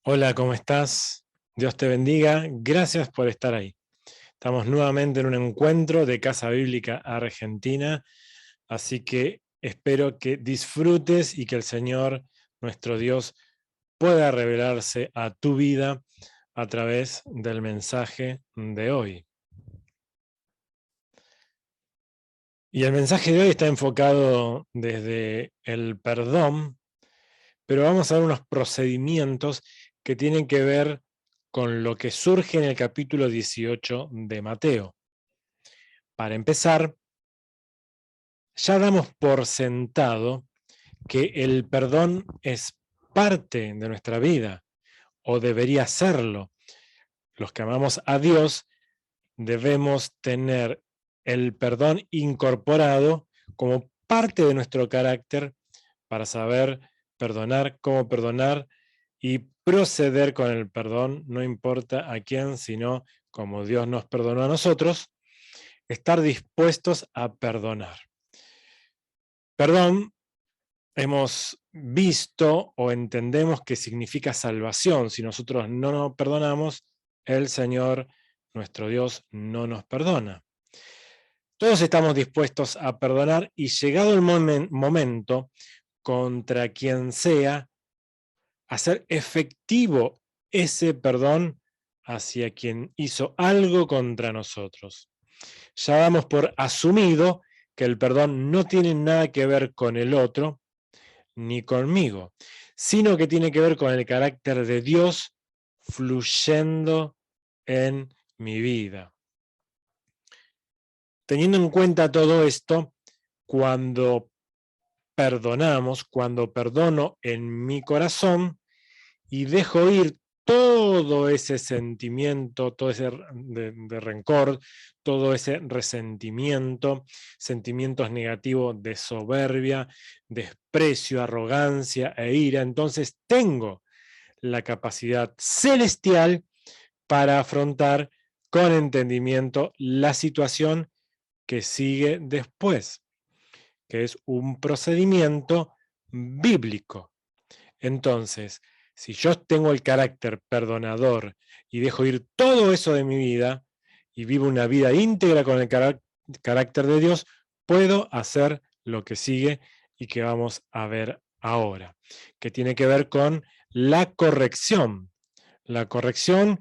Hola, ¿cómo estás? Dios te bendiga. Gracias por estar ahí. Estamos nuevamente en un encuentro de Casa Bíblica Argentina, así que espero que disfrutes y que el Señor, nuestro Dios, pueda revelarse a tu vida a través del mensaje de hoy. Y el mensaje de hoy está enfocado desde el perdón, pero vamos a ver unos procedimientos que tienen que ver con lo que surge en el capítulo 18 de Mateo. Para empezar, ya damos por sentado que el perdón es parte de nuestra vida, o debería serlo. Los que amamos a Dios debemos tener el perdón incorporado como parte de nuestro carácter para saber perdonar, cómo perdonar y proceder con el perdón, no importa a quién, sino como Dios nos perdonó a nosotros, estar dispuestos a perdonar. Perdón, hemos visto o entendemos que significa salvación. Si nosotros no nos perdonamos, el Señor, nuestro Dios, no nos perdona. Todos estamos dispuestos a perdonar y llegado el momento, contra quien sea, hacer efectivo ese perdón hacia quien hizo algo contra nosotros. Ya damos por asumido que el perdón no tiene nada que ver con el otro, ni conmigo, sino que tiene que ver con el carácter de Dios fluyendo en mi vida. Teniendo en cuenta todo esto, cuando perdonamos, cuando perdono en mi corazón y dejo ir todo ese sentimiento, todo ese de rencor, todo ese resentimiento, sentimientos negativos de soberbia, desprecio, arrogancia e ira, entonces tengo la capacidad celestial para afrontar con entendimiento la situación que sigue después, que es un procedimiento bíblico. Entonces, si yo tengo el carácter perdonador y dejo ir todo eso de mi vida y vivo una vida íntegra con el carácter de Dios, puedo hacer lo que sigue y que vamos a ver ahora, que tiene que ver con la corrección. La corrección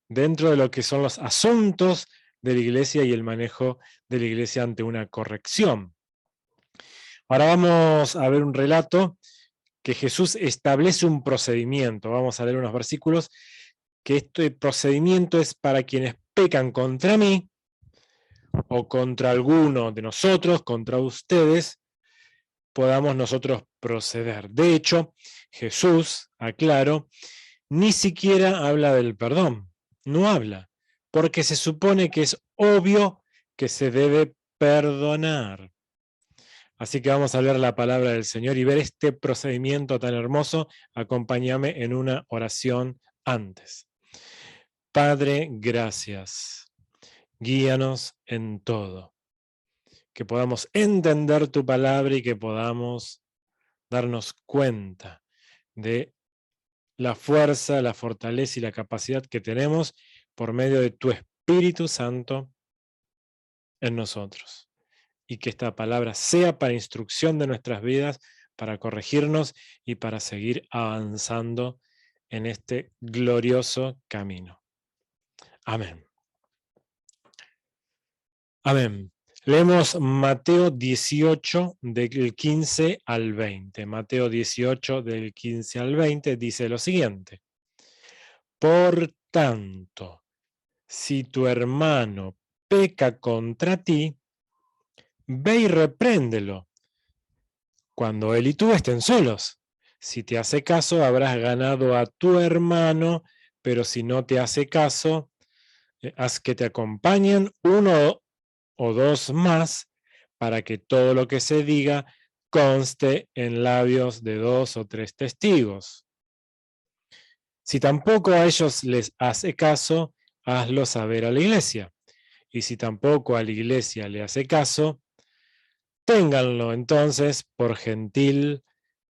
dentro de lo que son los asuntos de la iglesia y el manejo de la iglesia ante una corrección. Ahora vamos a ver un relato que Jesús establece un procedimiento. Vamos a leer unos versículos que este procedimiento es para quienes pecan contra mí o contra alguno de nosotros, contra ustedes, podamos nosotros proceder. De hecho, Jesús, aclaro, ni siquiera habla del perdón, no habla, porque se supone que es obvio que se debe perdonar. Así que vamos a leer la palabra del Señor y ver este procedimiento tan hermoso. Acompáñame en una oración antes. Padre, gracias. Guíanos en todo. Que podamos entender tu palabra y que podamos darnos cuenta de la fuerza, la fortaleza y la capacidad que tenemos por medio de tu Espíritu Santo en nosotros. Y que esta palabra sea para instrucción de nuestras vidas, para corregirnos y para seguir avanzando en este glorioso camino. Amén. Amén. Leemos Mateo 18 del 15 al 20. Mateo 18 del 15 al 20 dice lo siguiente. Por tanto, si tu hermano peca contra ti, ve y repréndelo cuando él y tú estén solos. Si te hace caso, habrás ganado a tu hermano, pero si no te hace caso, haz que te acompañen uno o dos más, para que todo lo que se diga conste en labios de 2 o 3 testigos. Si tampoco a ellos les hace caso, hazlo saber a la iglesia. Y si tampoco a la iglesia le hace caso, ténganlo entonces por gentil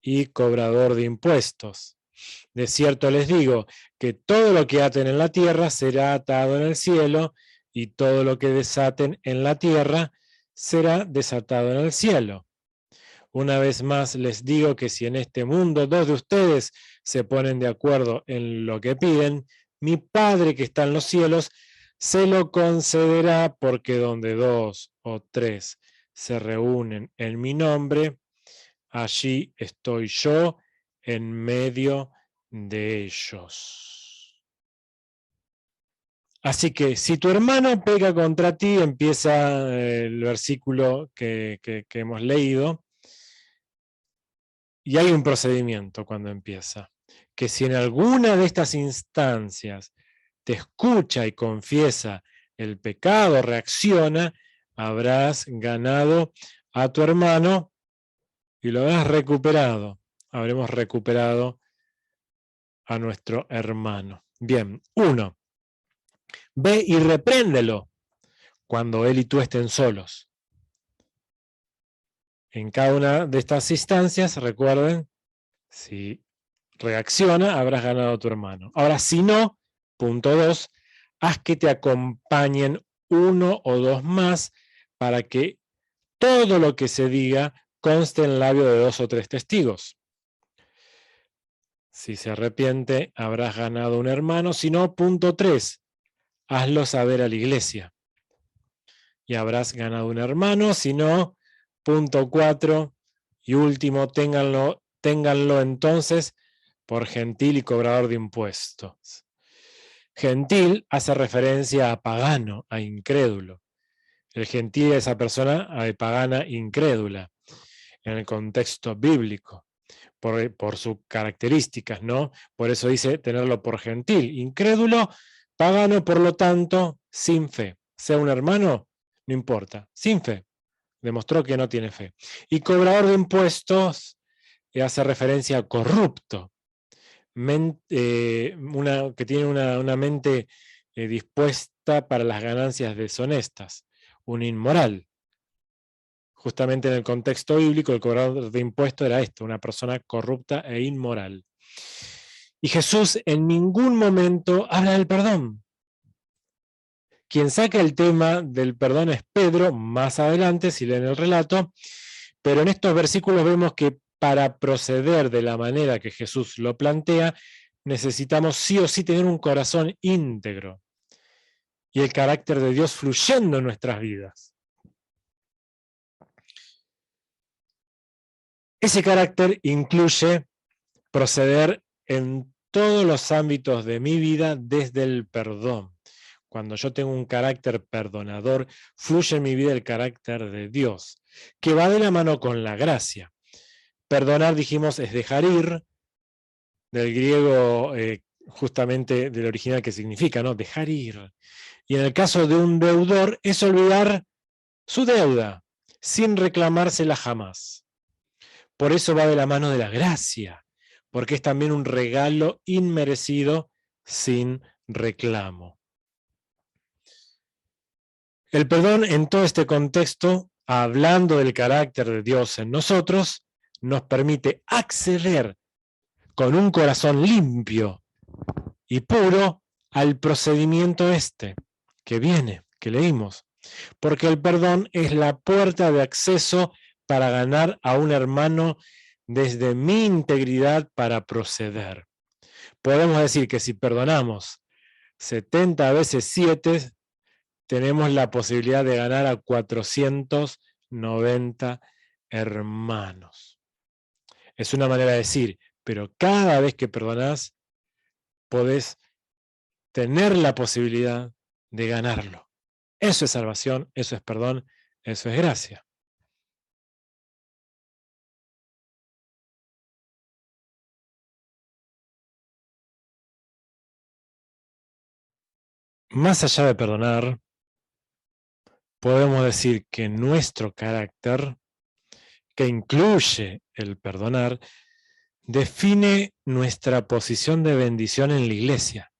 y cobrador de impuestos. De cierto les digo que todo lo que aten en la tierra será atado en el cielo, y todo lo que desaten en la tierra será desatado en el cielo. Una vez más les digo que si en este mundo 2 de ustedes se ponen de acuerdo en lo que piden, mi Padre que está en los cielos se lo concederá, porque donde 2 o 3 se reúnen en mi nombre, allí estoy yo en medio de ellos. Así que si tu hermano peca contra ti, empieza el versículo que hemos leído, y hay un procedimiento cuando empieza, que si en alguna de estas instancias te escucha y confiesa el pecado, reacciona, habrás ganado a tu hermano y lo habrás recuperado. Habremos recuperado a nuestro hermano. Bien, 1. Ve y repréndelo cuando él y tú estén solos. En cada una de estas instancias, recuerden, si reacciona, habrás ganado a tu hermano. Ahora, si no, punto 2, haz que te acompañen uno o dos más, para que todo lo que se diga conste en el labio de 2 o 3 testigos. Si se arrepiente, habrás ganado un hermano. Si no, punto 3, hazlo saber a la iglesia y habrás ganado un hermano. Si no, punto 4 y último, ténganlo entonces por gentil y cobrador de impuestos. Gentil hace referencia a pagano, a incrédulo. El gentil es esa persona pagana incrédula en el contexto bíblico, por sus características, ¿no? Por eso dice tenerlo por gentil. Incrédulo, pagano, por lo tanto, sin fe. Sea un hermano, no importa, sin fe. Demostró que no tiene fe. Y cobrador de impuestos hace referencia a corrupto, que tiene una mente dispuesta para las ganancias deshonestas, un inmoral. Justamente en el contexto bíblico, el cobrador de impuestos era esto, una persona corrupta e inmoral. Y Jesús en ningún momento habla del perdón. Quien saca el tema del perdón es Pedro, más adelante, si leen el relato, pero en estos versículos vemos que para proceder de la manera que Jesús lo plantea, necesitamos sí o sí tener un corazón íntegro. y el carácter de Dios fluyendo en nuestras vidas. Ese carácter incluye proceder en todos los ámbitos de mi vida desde el perdón. Cuando yo tengo un carácter perdonador, fluye en mi vida el carácter de Dios, que va de la mano con la gracia. Perdonar, dijimos, es dejar ir, del griego justamente del original que significa, ¿no? Dejar ir. Y en el caso de un deudor, es olvidar su deuda, sin reclamársela jamás. Por eso va de la mano de la gracia, porque es también un regalo inmerecido sin reclamo. El perdón en todo este contexto, hablando del carácter de Dios en nosotros, nos permite acceder con un corazón limpio y puro al procedimiento que viene, que leímos. Porque el perdón es la puerta de acceso para ganar a un hermano desde mi integridad para proceder. Podemos decir que si perdonamos 70 veces 7, tenemos la posibilidad de ganar a 490 hermanos. Es una manera de decir, pero cada vez que perdonás, podés tener la posibilidad de ganarlo. Eso es salvación, eso es perdón, eso es gracia. Más allá de perdonar, podemos decir que nuestro carácter, que incluye el perdonar, define nuestra posición de bendición en la iglesia,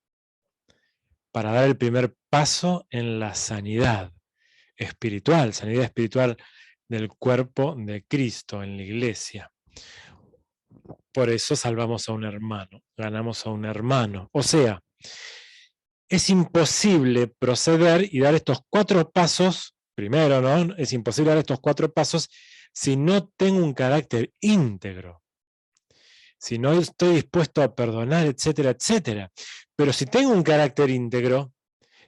para dar el primer paso en la sanidad espiritual del cuerpo de Cristo en la iglesia. Por eso salvamos a un hermano, ganamos a un hermano. O sea, es imposible proceder y dar estos 4 pasos, primero, ¿no? Es imposible dar estos 4 pasos si no tengo un carácter íntegro, si no estoy dispuesto a perdonar, etcétera, etcétera. Pero si tengo un carácter íntegro,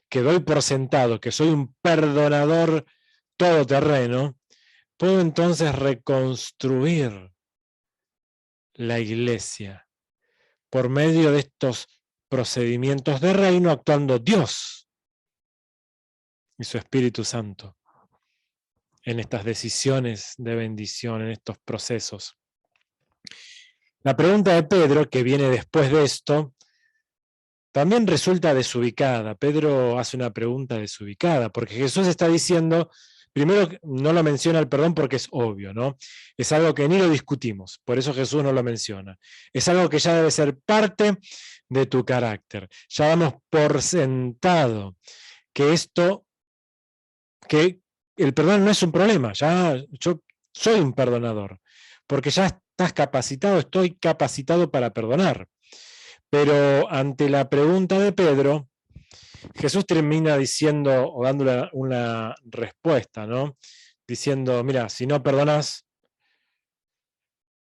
que doy por sentado, que soy un perdonador todoterreno, puedo entonces reconstruir la iglesia por medio de estos procedimientos de reino, actuando Dios y su Espíritu Santo en estas decisiones de bendición, en estos procesos. La pregunta de Pedro, que viene después de esto, también resulta desubicada. Pedro hace una pregunta desubicada, porque Jesús está diciendo, primero no lo menciona el perdón porque es obvio, ¿no? Es algo que ni lo discutimos, por eso Jesús no lo menciona. Es algo que ya debe ser parte de tu carácter. Ya damos por sentado que que el perdón no es un problema, ya yo soy un perdonador, porque ya estás capacitado, estoy capacitado para perdonar. Pero ante la pregunta de Pedro, Jesús termina diciendo o dándole una respuesta, ¿no? Diciendo, mira, si no perdonas,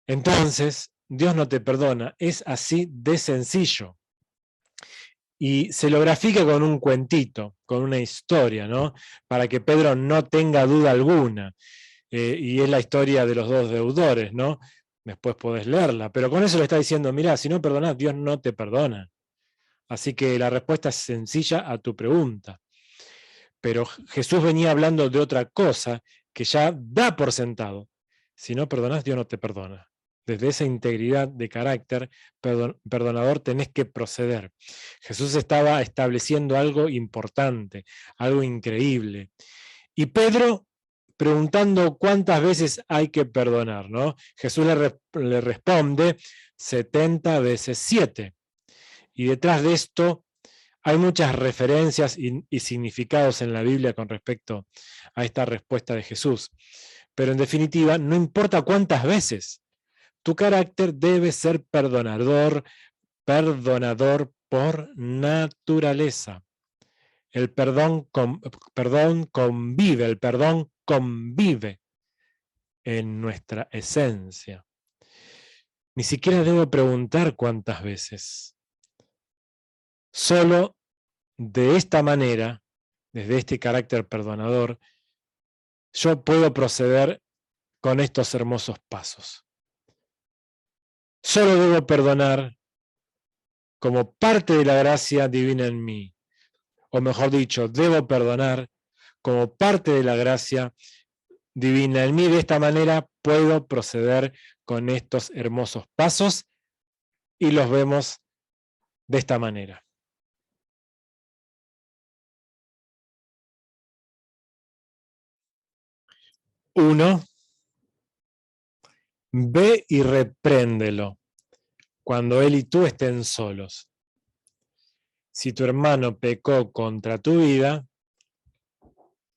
entonces Dios no te perdona. Es así de sencillo. Y se lo grafica con un cuentito, con una historia, ¿no? Para que Pedro no tenga duda alguna. Y es la historia de los 2 deudores, ¿no? Después podés leerla. Pero con eso le está diciendo, mira, si no perdonás, Dios no te perdona. Así que la respuesta es sencilla a tu pregunta. Pero Jesús venía hablando de otra cosa que ya da por sentado. Si no perdonás, Dios no te perdona. Desde esa integridad de carácter perdonador tenés que proceder. Jesús estaba estableciendo algo importante, algo increíble. Y Pedro preguntando cuántas veces hay que perdonar, ¿no? Jesús le responde 70 veces 7. Y detrás de esto hay muchas referencias y significados en la Biblia con respecto a esta respuesta de Jesús. Pero en definitiva, no importa cuántas veces, tu carácter debe ser perdonador por naturaleza. El perdón convive en nuestra esencia. Ni siquiera debo preguntar cuántas veces. Solo de esta manera desde este carácter perdonador, yo puedo proceder con estos hermosos pasos. Solo debo perdonar como parte de la gracia divina en mí, o mejor dicho, debo perdonar como parte de la gracia divina en mí. De esta manera puedo proceder con estos hermosos pasos y los vemos de esta manera. 1. Ve y repréndelo cuando él y tú estén solos. Si tu hermano pecó contra tu vida,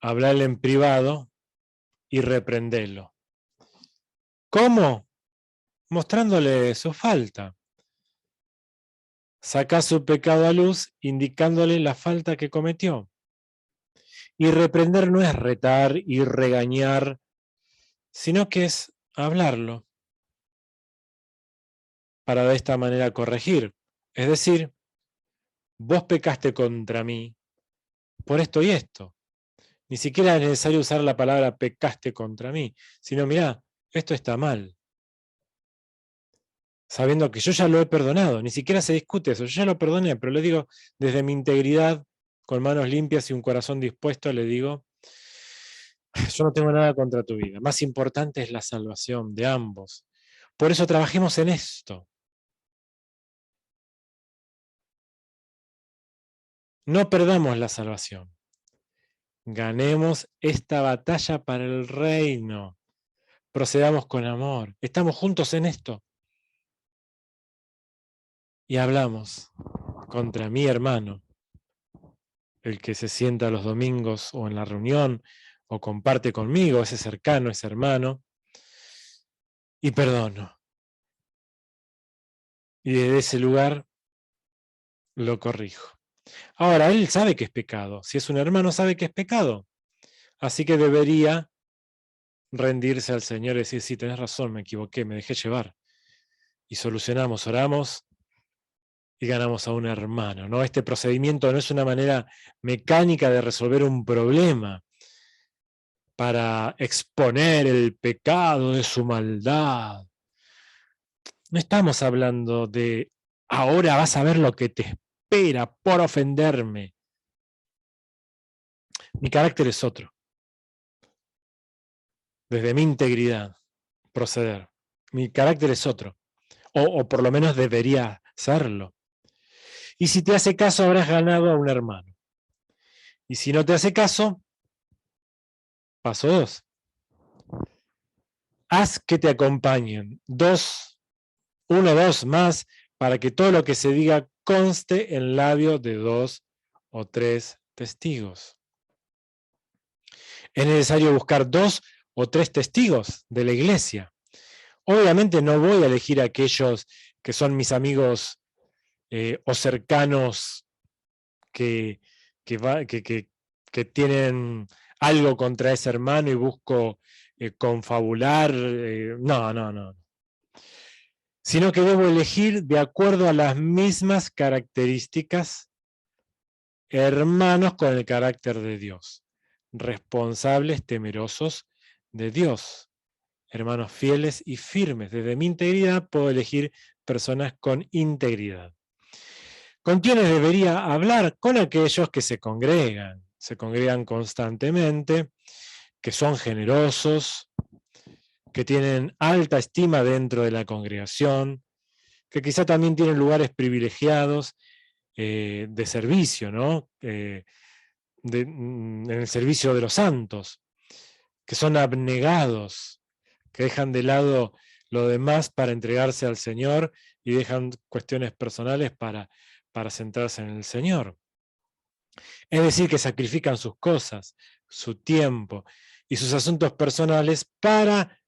háblale en privado y reprendelo. ¿Cómo? Mostrándole su falta. Saca su pecado a luz indicándole la falta que cometió. Y reprender no es retar y regañar, sino que es hablarlo para de esta manera corregir. Es decir, vos pecaste contra mí por esto y esto. Ni siquiera es necesario usar la palabra pecaste contra mí, sino mirá, esto está mal. Sabiendo que yo ya lo he perdonado, ni siquiera se discute eso, yo ya lo perdoné, pero le digo desde mi integridad, con manos limpias y un corazón dispuesto, le digo, yo no tengo nada contra tu vida, más importante es la salvación de ambos. Por eso trabajemos en esto. No perdamos la salvación. Ganemos esta batalla para el reino. Procedamos con amor. Estamos juntos en esto. Y hablamos contra mi hermano, el que se sienta los domingos o en la reunión o comparte conmigo, ese cercano, ese hermano, y perdono. Y desde ese lugar lo corrijo. Ahora, él sabe que es pecado. Si es un hermano, sabe que es pecado. Así que debería rendirse al Señor y decir, sí, tenés razón, me equivoqué, me dejé llevar. Y solucionamos, oramos y ganamos a un hermano, ¿no? Este procedimiento no es una manera mecánica de resolver un problema para exponer el pecado de su maldad. No estamos hablando de ahora vas a ver lo que te espera por ofenderme. Mi carácter es otro. Desde mi integridad, proceder. Mi carácter es otro. O por lo menos debería serlo. Y si te hace caso, habrás ganado a un hermano. Y si no te hace caso, paso 2. Haz que te acompañen 1 o 2 más, para que todo lo que se diga conste en labio de 2 o 3 testigos. Es necesario buscar 2 o 3 testigos de la iglesia. Obviamente no voy a elegir a aquellos que son mis amigos o cercanos que tienen algo contra ese hermano y busco confabular. No. Sino que debo elegir de acuerdo a las mismas características hermanos con el carácter de Dios, responsables, temerosos de Dios, hermanos fieles y firmes. Desde mi integridad puedo elegir personas con integridad. ¿Con quiénes debería hablar? Con aquellos que se congregan constantemente, que son generosos, que tienen alta estima dentro de la congregación, que quizá también tienen lugares privilegiados de servicio, ¿no? En el servicio de los santos, que son abnegados, que dejan de lado lo demás para entregarse al Señor y dejan cuestiones personales para centrarse en el Señor. Es decir, que sacrifican sus cosas, su tiempo y sus asuntos personales para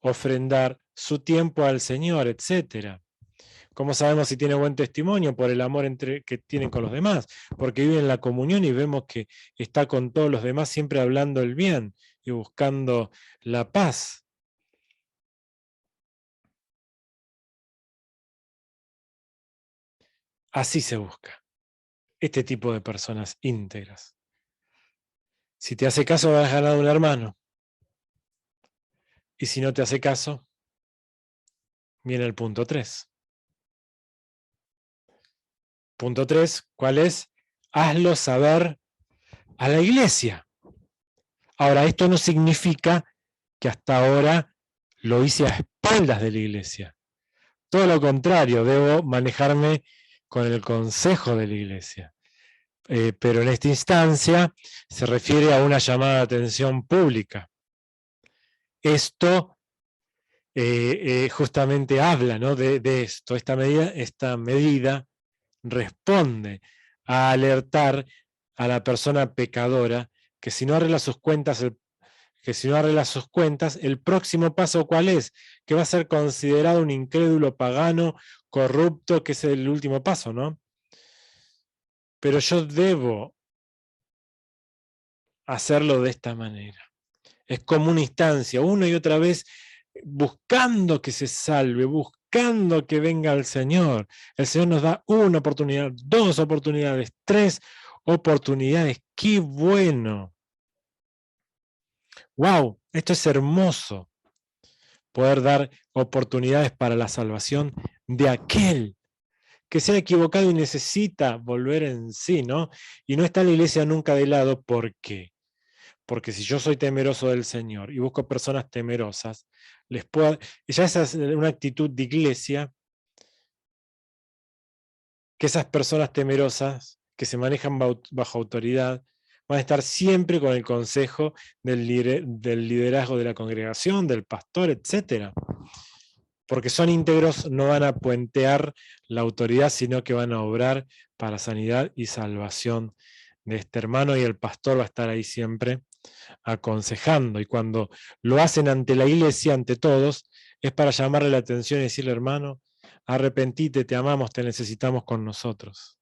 ofrendar su tiempo al Señor, etc. ¿Cómo sabemos si tiene buen testimonio? Por el amor que tienen con los demás, porque viven en la comunión y vemos que está con todos los demás siempre hablando el bien y buscando la paz. Así se busca este tipo de personas íntegras. Si te hace caso, vas ganando un hermano. Y si no te hace caso, viene el punto 3. Punto 3, ¿cuál es? Hazlo saber a la iglesia. Ahora, esto no significa que hasta ahora lo hice a espaldas de la iglesia. Todo lo contrario, debo manejarme con el consejo de la iglesia. Pero en esta instancia se refiere a una llamada de atención pública. Esto justamente habla, ¿no?, de esto. Esta medida responde a alertar a la persona pecadora que si no arregla sus cuentas, el próximo paso, ¿cuál es? Que va a ser considerado un incrédulo pagano, corrupto, que es el último paso, ¿no? Pero yo debo hacerlo de esta manera. Es como una instancia, una y otra vez, buscando que se salve, buscando que venga el Señor. El Señor nos da una oportunidad, 2 oportunidades, 3 oportunidades. ¡Qué bueno! ¡Wow! Esto es hermoso. Poder dar oportunidades para la salvación de aquel que se ha equivocado y necesita volver en sí, ¿no? Y no está la iglesia nunca de lado. ¿Por qué? Porque si yo soy temeroso del Señor y busco personas temerosas, ya esa es una actitud de iglesia, que esas personas temerosas, que se manejan bajo autoridad, van a estar siempre con el consejo del liderazgo de la congregación, del pastor, etc. Porque son íntegros, no van a puentear la autoridad, sino que van a obrar para sanidad y salvación de este hermano, y el pastor va a estar ahí siempre aconsejando, y cuando lo hacen ante la iglesia, ante todos, es para llamarle la atención y decirle: hermano, arrepentite, te amamos, te necesitamos con nosotros.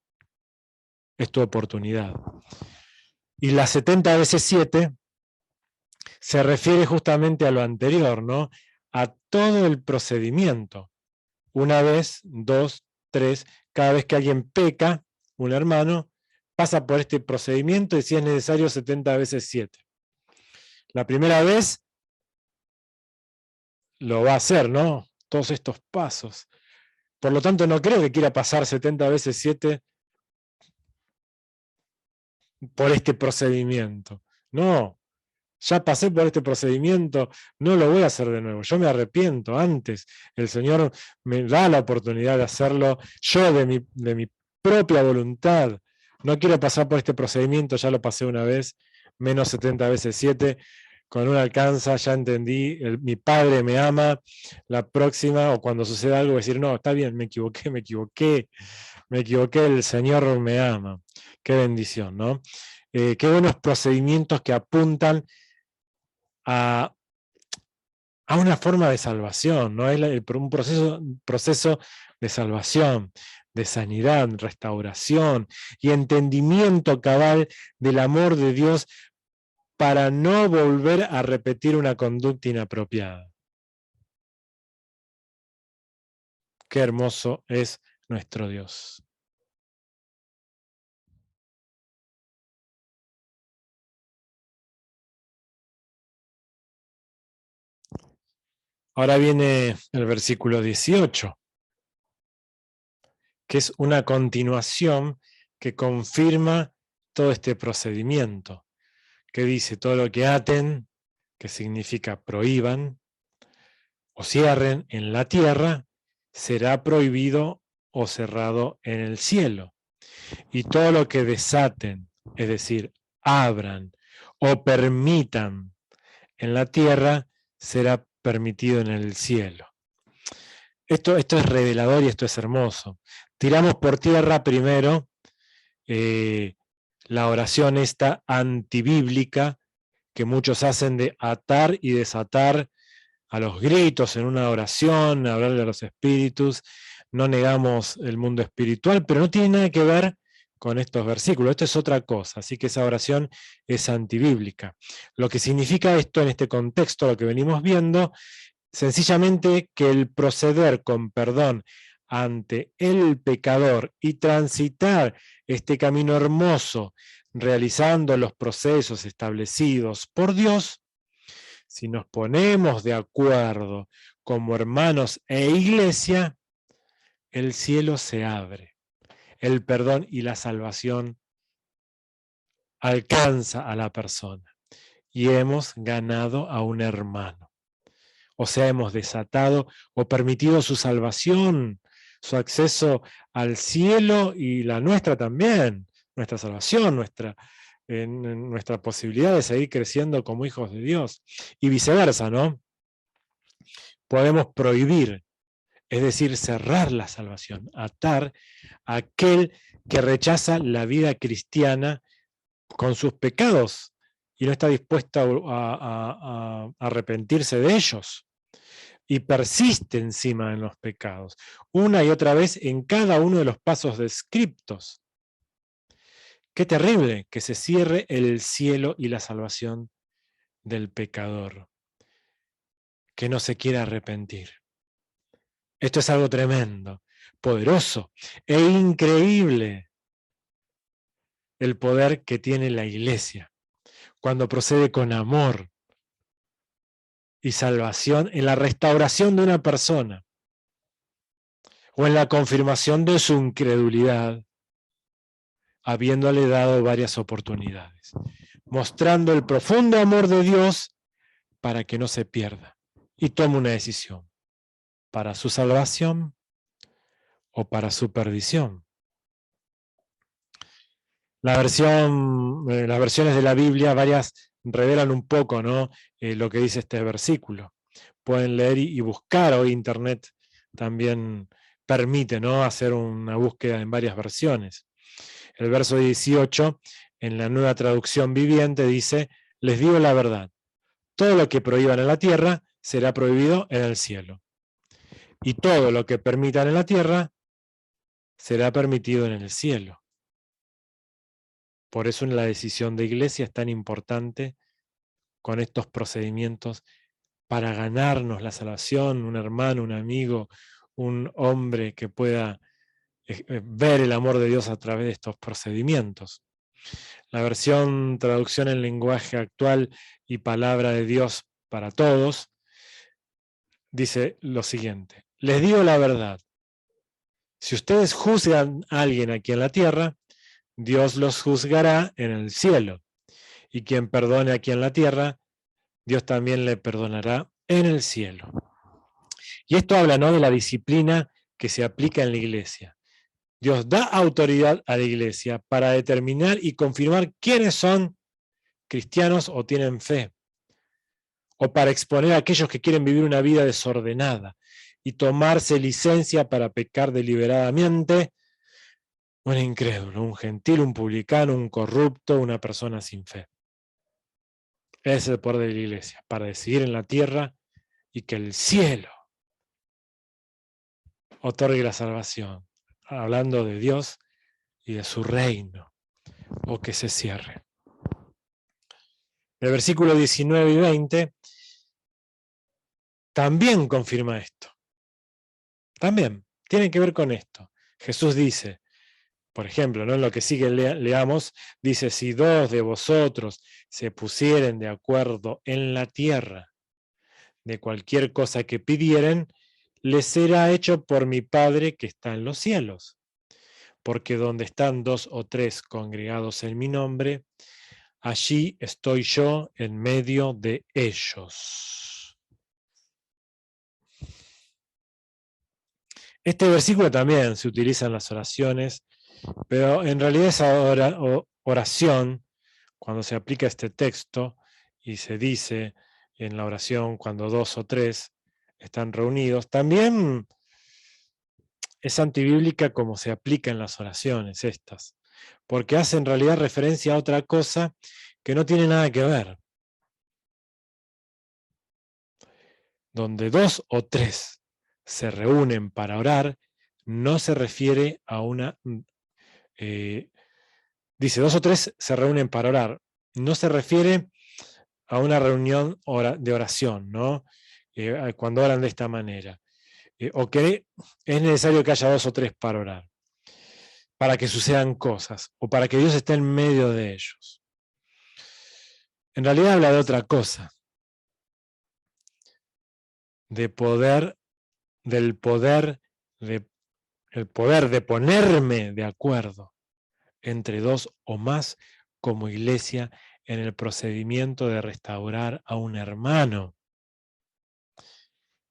Es tu oportunidad. Y la 70 veces 7 se refiere justamente a lo anterior, ¿no? A todo el procedimiento. Una vez, 2, 3, cada vez que alguien peca, un hermano, pasa por este procedimiento, y si es necesario 70 veces 7. La primera vez lo va a hacer, ¿no? Todos estos pasos. Por lo tanto, no creo que quiera pasar 70 veces 7 por este procedimiento. No, ya pasé por este procedimiento, no lo voy a hacer de nuevo. Yo me arrepiento antes. El Señor me da la oportunidad de hacerlo yo de mi propia voluntad. No quiero pasar por este procedimiento, ya lo pasé una vez, menos 70 veces 7. Con una alcanza, ya entendí, mi Padre me ama. La próxima, o cuando suceda algo, decir: no, está bien, me equivoqué, el Señor me ama. Qué bendición, ¿no? Qué buenos procedimientos que apuntan a una forma de salvación, ¿no? Es un proceso de salvación, de sanidad, restauración y entendimiento cabal del amor de Dios, para no volver a repetir una conducta inapropiada. Qué hermoso es nuestro Dios. Ahora viene el versículo 18, que es una continuación que confirma todo este procedimiento, que dice: todo lo que aten, que significa prohíban, o cierren en la tierra, será prohibido o cerrado en el cielo. Y todo lo que desaten, es decir, abran o permitan en la tierra, será permitido en el cielo. Esto es revelador y esto es hermoso. Tiramos por tierra primero la oración esta antibíblica que muchos hacen, de atar y desatar a los gritos en una oración, hablarle a los espíritus. No negamos el mundo espiritual, pero no tiene nada que ver con estos versículos. Esto es otra cosa, así que esa oración es antibíblica. Lo que significa esto en este contexto, lo que venimos viendo, sencillamente que el proceder con perdón ante el pecador y transitar este camino hermoso realizando los procesos establecidos por Dios, si nos ponemos de acuerdo como hermanos e iglesia, el cielo se abre, el perdón y la salvación alcanza a la persona y hemos ganado a un hermano. O sea, hemos desatado o permitido su salvación, su acceso al cielo y la nuestra también, nuestra salvación, nuestra posibilidad de seguir creciendo como hijos de Dios. Y viceversa, ¿no? Podemos prohibir, es decir, cerrar la salvación, atar a aquel que rechaza la vida cristiana con sus pecados y no está dispuesto a arrepentirse de ellos. Y persiste encima en los pecados, una y otra vez en cada uno de los pasos descriptos. Qué terrible que se cierre el cielo y la salvación del pecador, que no se quiera arrepentir. Esto es algo tremendo, poderoso e increíble, el poder que tiene la Iglesia, cuando procede con amor y salvación en la restauración de una persona, o en la confirmación de su incredulidad, habiéndole dado varias oportunidades, mostrando el profundo amor de Dios para que no se pierda y tome una decisión, para su salvación o para su perdición. Las versiones de la Biblia, varias revelan un poco, ¿no? Lo que dice este versículo. Pueden leer y buscar, hoy Internet también permite, ¿no?, hacer una búsqueda en varias versiones. El verso 18, en la Nueva Traducción Viviente, dice: les digo la verdad, todo lo que prohíban en la tierra será prohibido en el cielo. Y todo lo que permitan en la tierra será permitido en el cielo. Por eso la decisión de iglesia es tan importante con estos procedimientos para ganarnos la salvación, un hermano, un amigo, un hombre que pueda ver el amor de Dios a través de estos procedimientos. La versión traducción en lenguaje actual y palabra de Dios para todos dice lo siguiente: les digo la verdad, si ustedes juzgan a alguien aquí en la tierra, Dios los juzgará en el cielo, y quien perdone aquí en la tierra, Dios también le perdonará en el cielo. Y esto habla, ¿no?, de la disciplina que se aplica en la iglesia. Dios da autoridad a la iglesia para determinar y confirmar quiénes son cristianos o tienen fe, o para exponer a aquellos que quieren vivir una vida desordenada y tomarse licencia para pecar deliberadamente, un incrédulo, un gentil, un publicano, un corrupto, una persona sin fe. Ese es el poder de la iglesia, para decidir en la tierra y que el cielo otorgue la salvación, hablando de Dios y de su reino, o que se cierre. El versículo 19 y 20 también confirma esto. También tiene que ver con esto. Jesús dice, por ejemplo, ¿no?, en lo que sigue leamos, dice: si dos de vosotros se pusieren de acuerdo en la tierra de cualquier cosa que pidieren, les será hecho por mi Padre que está en los cielos. Porque donde están 2 o 3 congregados en mi nombre, allí estoy yo en medio de ellos. Este versículo también se utiliza en las oraciones, pero en realidad esa oración, cuando se aplica este texto y se dice en la oración cuando 2 o 3 están reunidos, también es antibíblica como se aplica en las oraciones estas, porque hace en realidad referencia a otra cosa que no tiene nada que ver. Donde 2 o 3 se reúnen para orar, no se refiere a una... dice, 2 o 3 se reúnen para orar, no se refiere a una reunión de oración, ¿no? Cuando oran de esta manera. O que es necesario que haya 2 o 3 para orar. para que sucedan cosas, o para que Dios esté en medio de ellos. En realidad habla de otra cosa, de poder, del poder de, el poder de ponerme de acuerdo entre dos o más como iglesia en el procedimiento de restaurar a un hermano,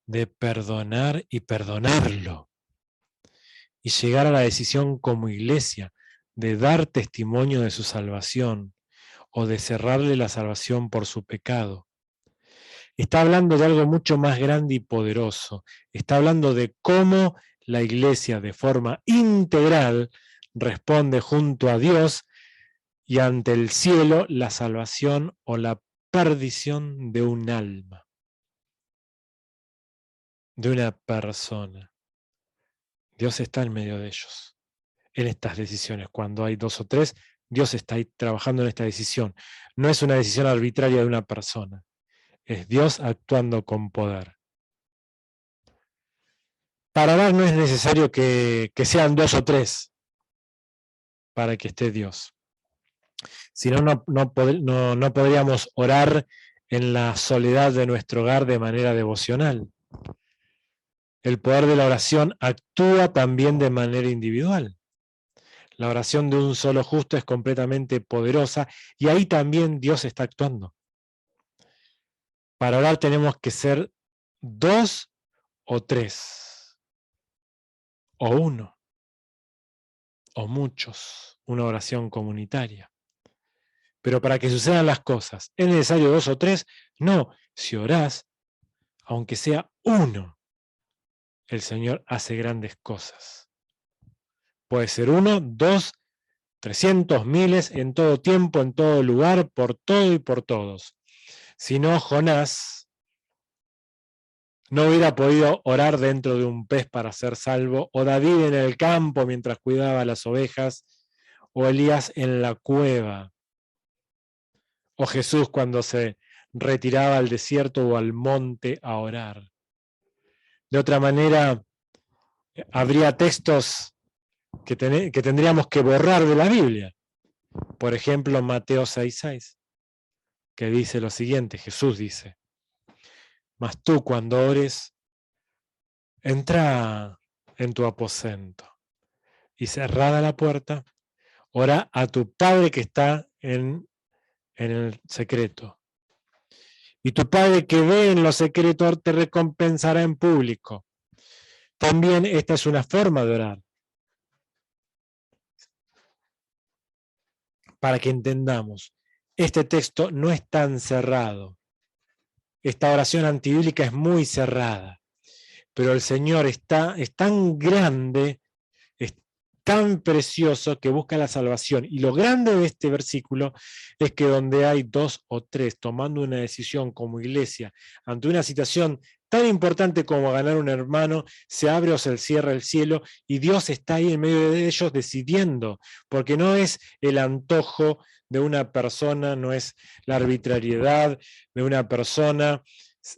de perdonar y perdonarlo, y llegar a la decisión como iglesia de dar testimonio de su salvación o de cerrarle la salvación por su pecado. Está hablando de algo mucho más grande y poderoso. Está hablando de cómo la iglesia de forma integral responde junto a Dios y ante el cielo la salvación o la perdición de un alma, de una persona. Dios está en medio de ellos, en estas decisiones. Cuando hay dos o tres, Dios está ahí trabajando en esta decisión. No es una decisión arbitraria de una persona, es Dios actuando con poder. Para orar no es necesario que sean dos o tres para que esté Dios. Si no, no podríamos orar en la soledad de nuestro hogar de manera devocional. El poder de la oración actúa también de manera individual. La oración de un solo justo es completamente poderosa y ahí también Dios está actuando. Para orar tenemos que ser dos o tres, o uno, o muchos, una oración comunitaria. Pero para que sucedan las cosas, ¿es necesario dos o tres? No, si orás, aunque sea uno, el Señor hace grandes cosas. Puede ser uno, dos, 300, miles, en todo tiempo, en todo lugar, por todo y por todos. Si no, Jonás no hubiera podido orar dentro de un pez para ser salvo, o David en el campo mientras cuidaba las ovejas, o Elías en la cueva, o Jesús cuando se retiraba al desierto o al monte a orar. De otra manera, habría textos que tendríamos que borrar de la Biblia. Por ejemplo, Mateo 6:6, que dice lo siguiente, Jesús dice, mas tú cuando ores, entra en tu aposento y cerrada la puerta, ora a tu Padre que está en el secreto. Y tu Padre que ve en lo secreto te recompensará en público. También esta es una forma de orar. Para que entendamos, este texto no es tan cerrado. Esta oración antibíblica es muy cerrada, pero el Señor es tan grande, es tan precioso que busca la salvación. Y lo grande de este versículo es que donde hay dos o tres tomando una decisión como iglesia ante una situación tan importante como ganar un hermano, se abre o se cierra el cielo y Dios está ahí en medio de ellos decidiendo, porque no es el antojo de una persona, no es la arbitrariedad de una persona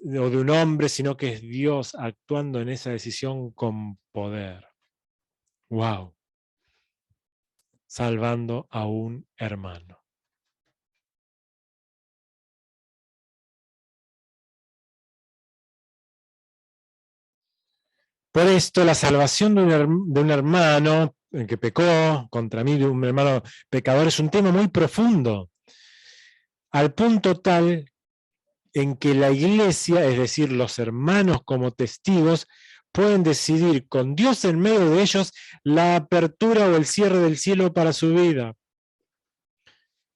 o de un hombre, sino que es Dios actuando en esa decisión con poder. ¡Wow! Salvando a un hermano. Por esto, la salvación de un hermano que pecó contra mí, de un hermano pecador, es un tema muy profundo, al punto tal en que la iglesia, es decir, los hermanos como testigos, pueden decidir con Dios en medio de ellos la apertura o el cierre del cielo para su vida.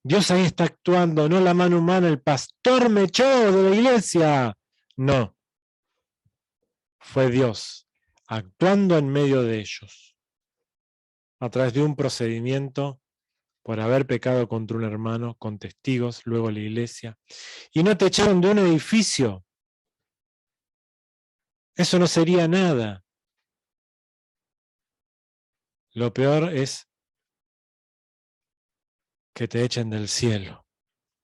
Dios ahí está actuando, no la mano humana, el pastor me echó de la iglesia. No, fue Dios actuando en medio de ellos, a través de un procedimiento por haber pecado contra un hermano, con testigos, luego la iglesia. Y no te echaron de un edificio. Eso no sería nada. Lo peor es que te echen del cielo,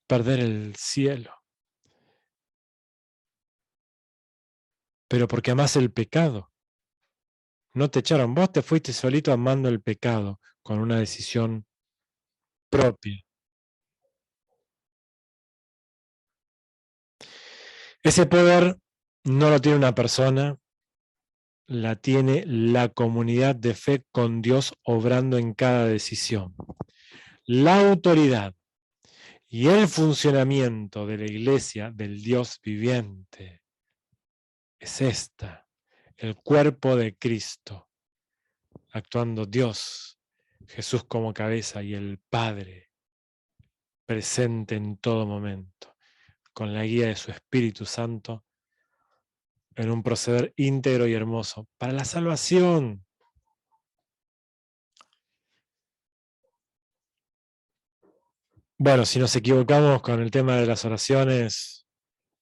perder el cielo. Pero porque amás el pecado. No te echaron, vos te fuiste solito amando el pecado, con una decisión propia. Ese poder no lo tiene una persona, la tiene la comunidad de fe con Dios obrando en cada decisión. La autoridad y el funcionamiento de la iglesia del Dios viviente es esta, el cuerpo de Cristo, actuando Dios, Jesús como cabeza y el Padre presente en todo momento, con la guía de su Espíritu Santo, en un proceder íntegro y hermoso para la salvación. Bueno, si nos equivocamos con el tema de las oraciones,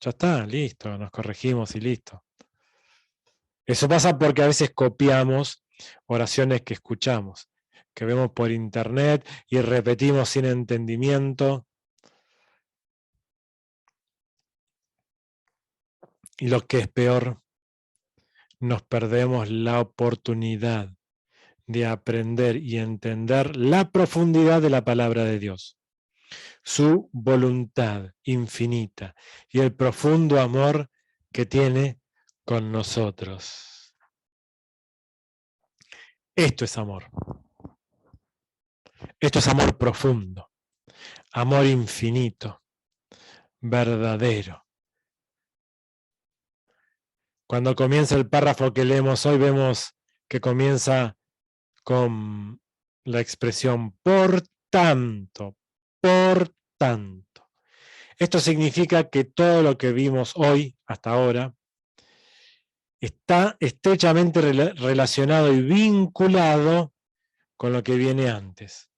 ya está, listo, nos corregimos y listo. Eso pasa porque a veces copiamos oraciones que escuchamos, que vemos por internet y repetimos sin entendimiento. Y lo que es peor, nos perdemos la oportunidad de aprender y entender la profundidad de la palabra de Dios, su voluntad infinita y el profundo amor que tiene con nosotros. Esto es amor. Esto es amor profundo, amor infinito, verdadero. Cuando comienza el párrafo que leemos hoy, vemos que comienza con la expresión por tanto, por tanto. Esto significa que todo lo que vimos hoy, hasta ahora, está estrechamente relacionado y vinculado con lo que viene antes.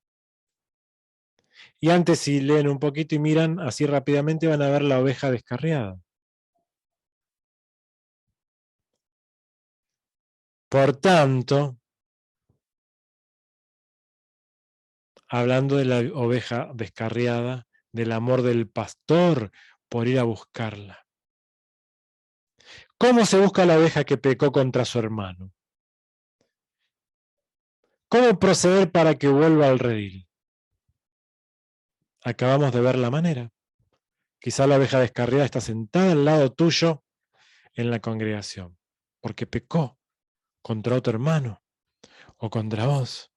Y antes, si leen un poquito y miran así rápidamente, van a ver la oveja descarriada. Por tanto, hablando de la oveja descarriada, del amor del pastor por ir a buscarla. ¿Cómo se busca la oveja que pecó contra su hermano? ¿Cómo proceder para que vuelva al redil? Acabamos de ver la manera. Quizá la oveja descarriada está sentada al lado tuyo en la congregación, porque pecó contra otro hermano o contra vos.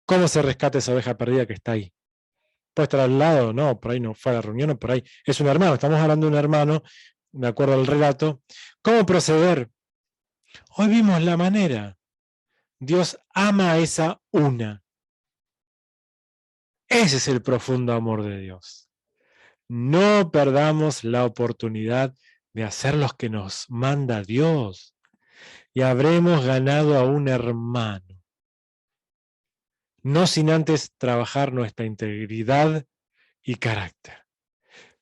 ¿Cómo se rescata esa oveja perdida que está ahí? Puede estar al lado, no, por ahí no fue a la reunión, o por ahí es un hermano, estamos hablando de un hermano, de acuerdo al relato. ¿Cómo proceder? Hoy vimos la manera. Dios ama a esa una. Ese es el profundo amor de Dios. No perdamos la oportunidad de hacer lo que nos manda Dios y habremos ganado a un hermano. No sin antes trabajar nuestra integridad y carácter,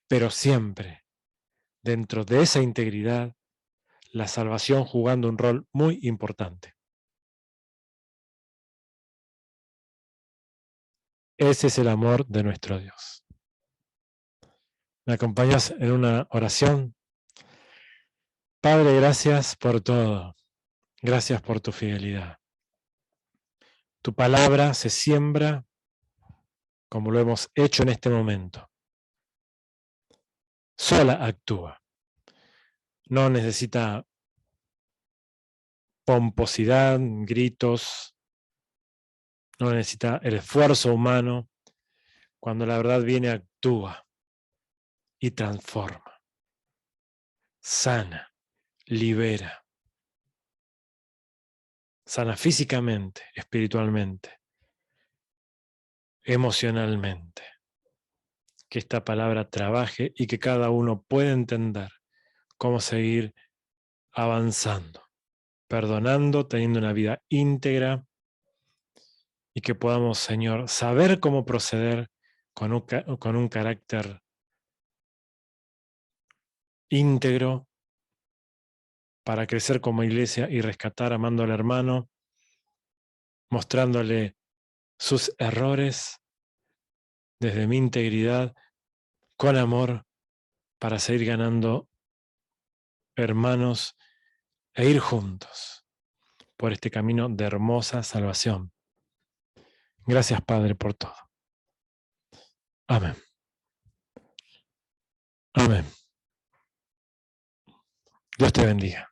pero siempre dentro de esa integridad la salvación jugando un rol muy importante. Ese es el amor de nuestro Dios. ¿Me acompañas en una oración? Padre, gracias por todo. Gracias por tu fidelidad. Tu palabra se siembra como lo hemos hecho en este momento. Sola actúa. No necesita pomposidad, gritos, no necesita el esfuerzo humano. Cuando la verdad viene, actúa y transforma, sana, libera. Sana físicamente, espiritualmente, emocionalmente. Que esta palabra trabaje y que cada uno pueda entender cómo seguir avanzando, perdonando, teniendo una vida íntegra y que podamos, Señor, saber cómo proceder con un carácter íntegro para crecer como iglesia y rescatar amando al hermano, mostrándole sus errores desde mi integridad, con amor, para seguir ganando hermanos e ir juntos por este camino de hermosa salvación. Gracias, Padre, por todo. Amén. Amén. Dios te bendiga.